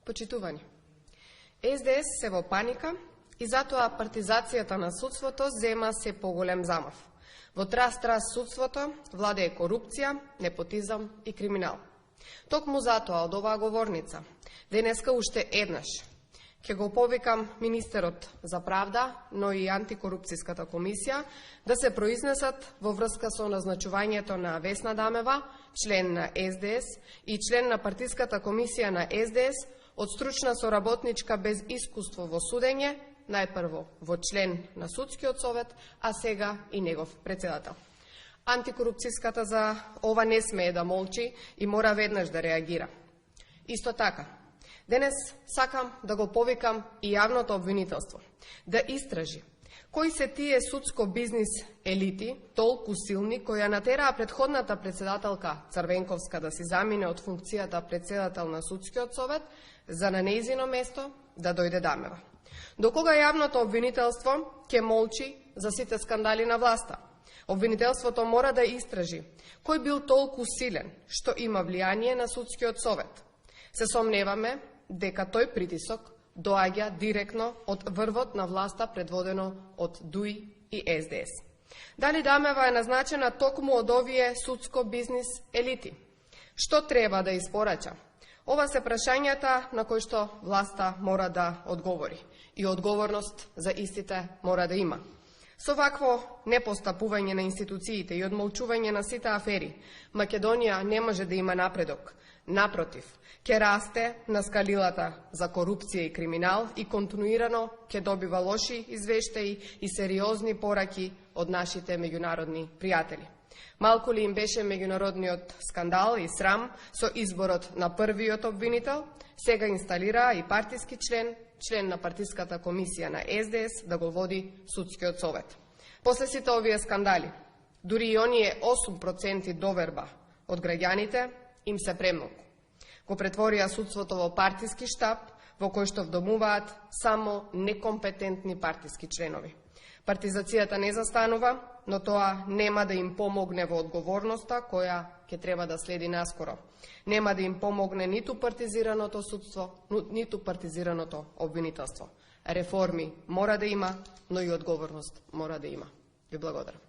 Почитувани, СДС се во паника и затоа партизацијата на судството зема се поголем замав. Во трас судството владее корупција, непотизам и криминал. Токму затоа од оваа говорница денеска уште еднаш ќе го повикам министерот за правда, но и антикорупцијската комисија да се произнесат во врска со назначувањето на Весна Дамева, член на СДС и член на партиската комисија на СДС од стручна соработничка без искуство во судење, најпрво во член на Судскиот совет, а сега и негов председател. Антикорупцијската за ова не смее да молчи и мора веднаш да реагира. Исто така, денес сакам да го повикам и јавното обвинителство да истражи кои се тие судско бизнис елити, толку силни, кои ја натераа предходната председателка Црвенковска да си замине од функцијата председател на Судскиот совет, за на нејзино место да дојде Дамева. До кога јавното обвинителство ќе молчи за сите скандали на власта? Обвинителството мора да истражи кој бил толку силен што има влијание на Судскиот совет. Се сомневаме дека тој притисок доаѓа директно од врвот на власта предводено од ДУИ и СДС. Дали Дамева е назначена токму од овие судско бизнис елити? Што треба да испорача? Ова се прашањата на кои што власта мора да одговори и одговорност за истите мора да има. Со вакво непостапување на институциите и одмолчување на сите афери, Македонија не може да има напредок. Напротив, ќе расте на скалилата за корупција и криминал и континуирано ќе добива лоши извештаи и сериозни пораки од нашите меѓународни пријатели. Малку ли им беше меѓународниот скандал и срам со изборот на првиот обвинител, сега инсталираа и партиски член на партиската комисија на СДС да го води Судскиот совет. После сите овие скандали, дури и оние 8% доверба од граѓаните им се премногу. Го претворија судството во партиски штаб, во кој што вдомуваат само некомпетентни партиски членови. Партизацијата не застанува, но тоа нема да им помогне во одговорноста која ќе треба да следи наскоро. Нема да им помогне ниту партизираното судство, ниту партизираното обвинителство. Реформи мора да има, но и одговорност мора да има. Ви благодарам.